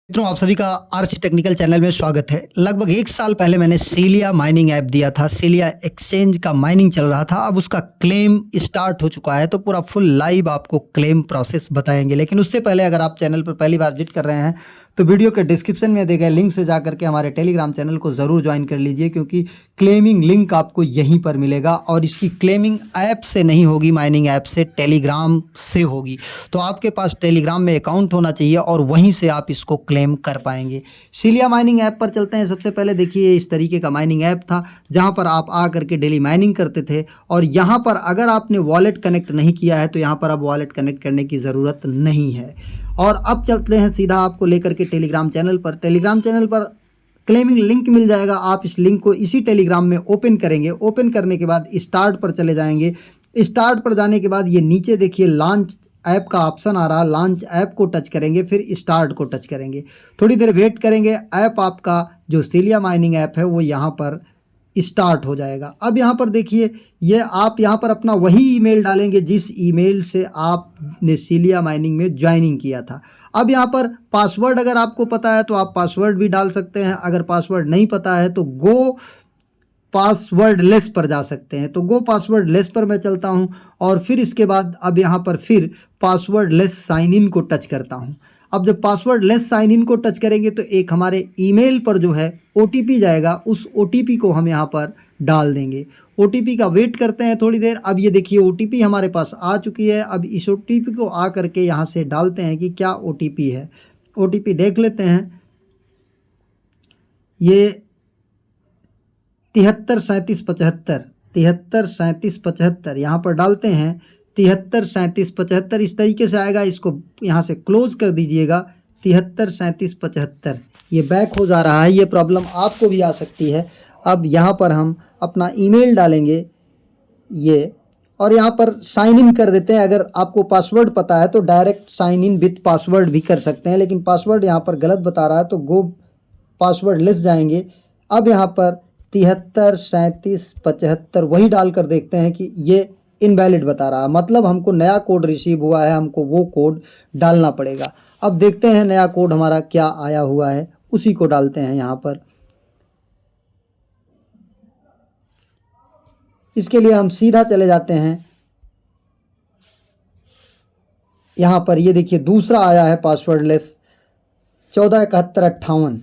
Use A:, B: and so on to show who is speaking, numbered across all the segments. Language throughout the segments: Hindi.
A: मित्रों, आप सभी का आरसी टेक्निकल चैनल में स्वागत है। लगभग 1 साल पहले मैंने सीलिया माइनिंग ऐप दिया था। सीलिया एक्सचेंज का माइनिंग चल रहा था। अब उसका क्लेम स्टार्ट हो चुका है, तो पूरा फुल लाइव आपको क्लेम प्रोसेस बताएंगे। लेकिन उससे पहले अगर आप चैनल पर पहली बार विजिट कर रहे हैं तो वीडियो के डिस्क्रिप्शन में दिए गए लिंक से जा करके हमारे टेलीग्राम चैनल को ज़रूर ज्वाइन कर लीजिए, क्योंकि क्लेमिंग लिंक आपको यहीं पर मिलेगा और इसकी क्लेमिंग ऐप से नहीं होगी, माइनिंग ऐप से, टेलीग्राम से होगी। तो आपके पास टेलीग्राम में अकाउंट होना चाहिए और वहीं से आप इसको क्लेम कर पाएंगे। सीलिया माइनिंग ऐप पर चलते हैं। सबसे पहले देखिए, इस तरीके का माइनिंग ऐप था जहां पर आप आ करके डेली माइनिंग करते थे, और यहां पर अगर आपने वॉलेट कनेक्ट नहीं किया है तो यहां पर अब वॉलेट कनेक्ट करने की ज़रूरत नहीं है। और अब चलते हैं सीधा आपको लेकर के टेलीग्राम चैनल पर। टेलीग्राम चैनल पर क्लेमिंग लिंक मिल जाएगा। आप इस लिंक को इसी टेलीग्राम में ओपन करेंगे। ओपन करने के बाद स्टार्ट पर चले जाएंगे। स्टार्ट पर जाने के बाद ये नीचे देखिए लॉन्च ऐप का ऑप्शन आ रहा है। लॉन्च ऐप को टच करेंगे, फिर स्टार्ट को टच करेंगे। थोड़ी देर वेट करेंगे। ऐप आपका जो सीलिया माइनिंग ऐप है वो यहाँ पर स्टार्ट हो जाएगा। अब यहाँ पर देखिए, ये आप यहाँ पर अपना वही ईमेल डालेंगे जिस ईमेल से आपने सीलिया माइनिंग में ज्वाइनिंग किया था। अब यहाँ पर पासवर्ड अगर आपको पता है तो आप पासवर्ड भी डाल सकते हैं। अगर पासवर्ड नहीं पता है तो गो पासवर्ड लेस पर जा सकते हैं। तो गो पासवर्ड लेस पर मैं चलता हूं और फिर इसके बाद अब यहाँ पर फिर पासवर्ड लेस साइन इन को टच करता हूं। अब जब पासवर्ड लेस साइन इन को टच करेंगे तो एक हमारे ईमेल पर जो है OTP जाएगा। उस OTP को हम यहाँ पर डाल देंगे। OTP का वेट करते हैं थोड़ी देर। अब ये देखिए OTP हमारे पास आ चुकी है। अब इस OTP को आ करके यहाँ से डालते हैं कि क्या OTP है। OTP देख लेते हैं। ये 733775 733775 यहाँ पर डालते हैं। 733775 इस तरीके से आएगा। इसको यहाँ से क्लोज कर दीजिएगा। 733775 ये बैक हो जा रहा है। ये प्रॉब्लम आपको भी आ सकती है। अब यहाँ पर हम अपना ईमेल डालेंगे ये, और यहाँ पर साइन इन कर देते हैं। अगर आपको पासवर्ड पता है तो direct sign in with password भी कर सकते हैं, लेकिन पासवर्ड यहाँ पर गलत बता रहा है तो गो पासवर्ड लेस जाएंगे। अब यहाँ पर 733775 वही डालकर देखते हैं कि ये इनवैलिड बता रहा है, मतलब हमको नया कोड रिसीव हुआ है, हमको वो कोड डालना पड़ेगा। अब देखते हैं नया कोड हमारा क्या आया हुआ है, उसी को डालते हैं यहाँ पर। इसके लिए हम सीधा चले जाते हैं यहाँ पर। ये देखिए दूसरा आया है पासवर्ड लेस 147158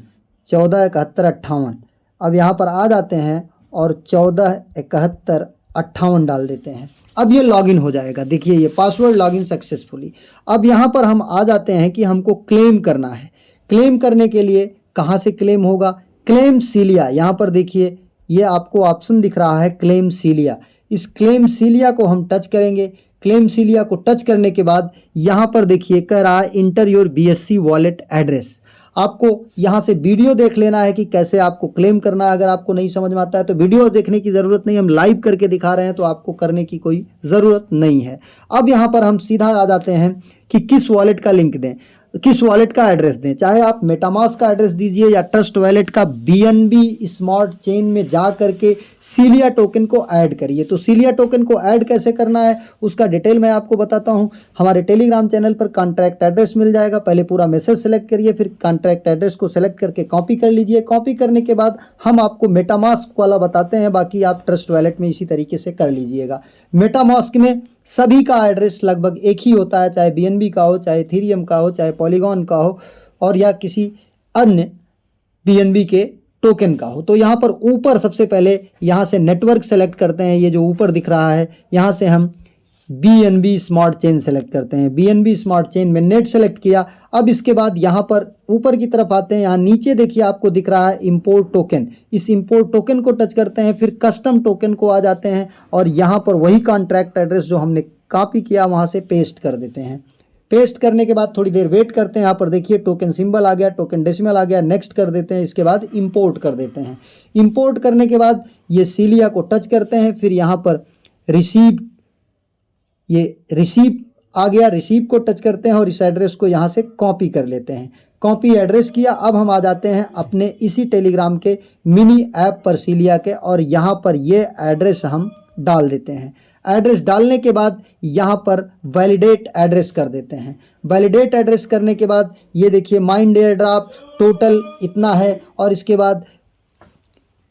A: 147158। अब यहाँ पर आ जाते हैं और 147158 डाल देते हैं। अब ये लॉगिन हो जाएगा। देखिए ये पासवर्ड लॉगिन सक्सेसफुली। अब यहाँ पर हम आ जाते हैं कि हमको क्लेम करना है। क्लेम करने के लिए कहाँ से क्लेम होगा? क्लेम सीलिया। यहाँ पर देखिए ये आपको ऑप्शन दिख रहा है क्लेम सीलिया। इस क्लेम सीलिया को हम टच करेंगे। क्लेम सीलिया को टच करने के बाद यहाँ पर देखिए कह रहा है inter your BSC wallet address. आपको यहाँ से वीडियो देख लेना है कि कैसे आपको क्लेम करना है। अगर आपको नहीं समझ में आता है तो वीडियो देखने की ज़रूरत नहीं, हम लाइव करके दिखा रहे हैं तो आपको करने की कोई ज़रूरत नहीं है। अब यहाँ पर हम सीधा आ जाते हैं कि किस वॉलेट का लिंक दें, किस वॉलेट का एड्रेस दें। चाहे आप मेटामास्क का एड्रेस दीजिए या ट्रस्ट वॉलेट का BNB स्मार्ट चेन में जा करके सीलिया टोकन को ऐड करिए। तो सीलिया टोकन को ऐड कैसे करना है उसका डिटेल मैं आपको बताता हूं। हमारे टेलीग्राम चैनल पर कॉन्ट्रैक्ट एड्रेस मिल जाएगा। पहले पूरा मैसेज सेलेक्ट करिए, फिर कॉन्ट्रैक्ट एड्रेस को सेलेक्ट करके कॉपी कर लीजिए। कॉपी करने के बाद हम आपको मेटामास्क वाला बताते हैं, बाकी आप ट्रस्ट वॉलेट में इसी तरीके से कर लीजिएगा। मेटामास्क में सभी का एड्रेस लगभग एक ही होता है, चाहे BNB का हो, चाहे इथेरियम का हो, चाहे पॉलीगॉन का हो, और या किसी अन्य BNB के टोकन का हो। तो यहाँ पर ऊपर सबसे पहले यहाँ से नेटवर्क सेलेक्ट करते हैं। ये जो ऊपर दिख रहा है यहाँ से हम BNB स्मार्ट चेन सेलेक्ट करते हैं। BNB स्मार्ट चेन में नेट सेलेक्ट किया। अब इसके बाद यहाँ पर ऊपर की तरफ आते हैं। यहाँ नीचे देखिए आपको दिख रहा है इंपोर्ट टोकन। इस इंपोर्ट टोकन को टच करते हैं, फिर कस्टम टोकन को आ जाते हैं और यहाँ पर वही कॉन्ट्रैक्ट एड्रेस जो हमने कॉपी किया वहाँ से पेस्ट कर देते हैं। पेस्ट करने के बाद थोड़ी देर वेट करते हैं। यहाँ पर देखिए टोकन सिंबल आ गया, टोकन डेसिमल आ गया, नेक्स्ट कर देते हैं। इसके बाद इंपोर्ट कर देते हैं। इंपोर्ट करने के बाद ये सीलिया को टच करते हैं, फिर यहाँ पर रिसीव आ गया, रिसीव को टच करते हैं और इस एड्रेस को यहाँ से कॉपी कर लेते हैं। कॉपी एड्रेस किया। अब हम आ जाते हैं अपने इसी टेलीग्राम के मिनी ऐप पर सीलिया के, और यहाँ पर ये एड्रेस हम डाल देते हैं। एड्रेस डालने के बाद यहाँ पर वैलिडेट एड्रेस कर देते हैं। वैलिडेट एड्रेस करने के बाद ये देखिए माइंड एयर ड्रॉप टोटल इतना है और इसके बाद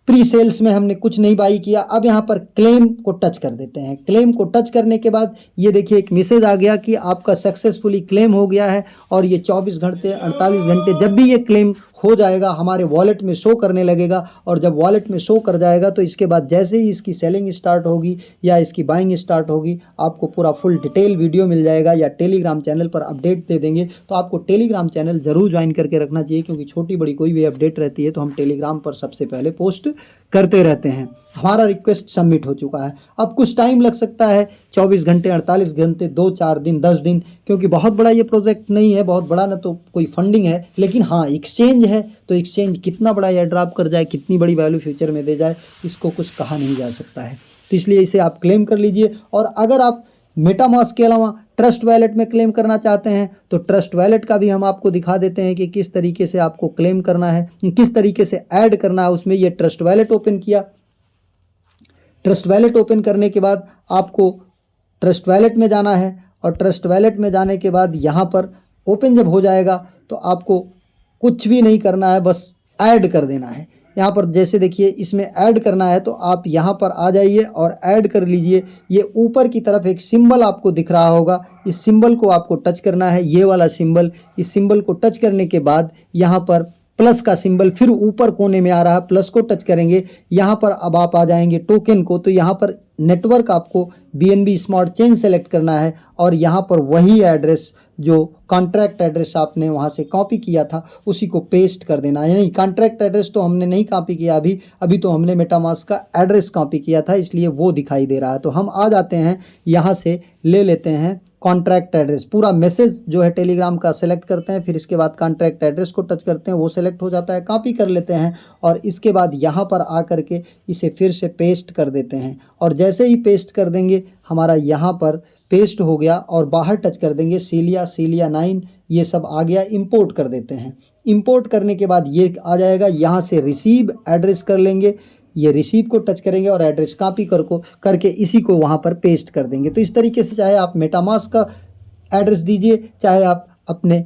A: प्री सेल्स में हमने कुछ नहीं बाई किया। अब यहाँ पर क्लेम को टच कर देते हैं। क्लेम को टच करने के बाद ये देखिए एक मैसेज आ गया कि आपका सक्सेसफुली क्लेम हो गया है और ये 24 घंटे 48 घंटे जब भी ये क्लेम हो जाएगा हमारे वॉलेट में शो करने लगेगा और जब वॉलेट में शो कर जाएगा तो इसके बाद जैसे ही इसकी सेलिंग स्टार्ट होगी या इसकी बाइंग स्टार्ट होगी आपको पूरा फुल डिटेल वीडियो मिल जाएगा या टेलीग्राम चैनल पर अपडेट दे देंगे। तो आपको टेलीग्राम चैनल ज़रूर ज्वाइन करके रखना चाहिए क्योंकि छोटी बड़ी कोई भी अपडेट रहती है तो हम टेलीग्राम पर सबसे पहले पोस्ट करते रहते हैं। हमारा रिक्वेस्ट सबमिट हो चुका है। अब कुछ टाइम लग सकता है 24 घंटे 48 घंटे 2-4 दिन 10 दिन, क्योंकि बहुत बड़ा ये प्रोजेक्ट नहीं है, बहुत बड़ा ना तो कोई फंडिंग है, लेकिन हाँ एक्सचेंज है तो एक्सचेंज कितना बड़ा एयर ड्रॉप कर जाए, कितनी बड़ी वैल्यू फ्यूचर में दे जाए, इसको कुछ कहा नहीं जा सकता है। तो इसलिए इसे आप क्लेम कर लीजिए। और अगर आप मेटामास्क के अलावा ट्रस्ट वैलेट में क्लेम करना चाहते हैं तो ट्रस्ट वैलेट का भी हम आपको दिखा देते हैं कि किस तरीके से आपको क्लेम करना है, किस तरीके से ऐड करना है उसमें। ये ट्रस्ट वैलेट ओपन किया, ट्रस्ट वैलेट ओपन करने के बाद आपको ट्रस्ट वैलेट में जाना है और ट्रस्ट वैलेट में जाने के बाद यहाँ पर ओपन जब हो जाएगा तो आपको कुछ भी नहीं करना है, बस ऐड कर देना है। यहाँ पर जैसे देखिए इसमें ऐड करना है तो आप यहाँ पर आ जाइए और ऐड कर लीजिए। ये ऊपर की तरफ एक सिंबल आपको दिख रहा होगा, इस सिंबल को आपको टच करना है, ये वाला सिंबल। इस सिंबल को टच करने के बाद यहाँ पर प्लस का सिंबल फिर ऊपर कोने में आ रहा है, प्लस को टच करेंगे। यहाँ पर अब आप आ जाएंगे टोकन को, तो यहाँ पर नेटवर्क आपको BNB स्मार्ट चेन सेलेक्ट करना है और यहाँ पर वही एड्रेस जो कॉन्ट्रैक्ट एड्रेस आपने वहाँ से कॉपी किया था उसी को पेस्ट कर देना है। नहीं, कॉन्ट्रैक्ट एड्रेस तो हमने नहीं कॉपी किया अभी तो हमने मेटामास्क का एड्रेस कॉपी किया था, इसलिए वो दिखाई दे रहा है। तो हम आ जाते हैं यहाँ से ले लेते हैं कॉन्ट्रैक्ट एड्रेस। पूरा मैसेज जो है टेलीग्राम का सेलेक्ट करते हैं, फिर इसके बाद कॉन्ट्रैक्ट एड्रेस को टच करते हैं, वो सेलेक्ट हो जाता है, कॉपी कर लेते हैं और इसके बाद यहाँ पर आ करके इसे फिर से पेस्ट कर देते हैं। और जैसे ही पेस्ट कर देंगे हमारा यहाँ पर पेस्ट हो गया और बाहर टच कर देंगे सीलिया 9 ये सब आ गया। इंपोर्ट कर देते हैं। इंपोर्ट करने के बाद ये आ जाएगा, यहाँ से रिसीव एड्रेस कर लेंगे, ये रिसीव को टच करेंगे और एड्रेस कॉपी करके इसी को वहाँ पर पेस्ट कर देंगे। तो इस तरीके से चाहे आप मेटामास्क का एड्रेस दीजिए, चाहे आप अपने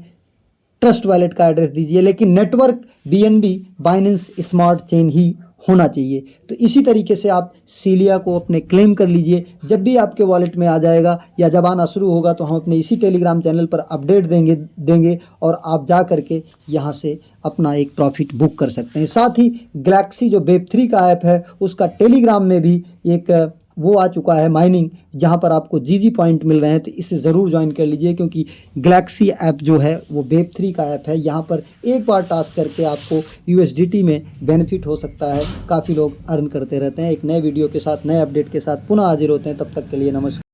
A: ट्रस्ट वॉलेट का एड्रेस दीजिए, लेकिन network BNB Binance smart chain ही होना चाहिए। तो इसी तरीके से आप सीलिया को अपने क्लेम कर लीजिए। जब भी आपके वॉलेट में आ जाएगा या जब आना शुरू होगा तो हम अपने इसी टेलीग्राम चैनल पर अपडेट देंगे और आप जा करके यहाँ से अपना एक प्रॉफिट बुक कर सकते हैं। साथ ही गैलेक्सी जो Web3 का ऐप है उसका टेलीग्राम में भी एक वो आ चुका है माइनिंग, जहाँ पर आपको GG पॉइंट मिल रहे हैं, तो इसे ज़रूर ज्वाइन कर लीजिए क्योंकि गैलेक्सी ऐप जो है वो Web3 का ऐप है। यहाँ पर एक बार टास्क करके आपको USDT में बेनिफिट हो सकता है। काफ़ी लोग अर्न करते रहते हैं। एक नए वीडियो के साथ, नए अपडेट के साथ पुनः हाजिर होते हैं। तब तक के लिए नमस्कार।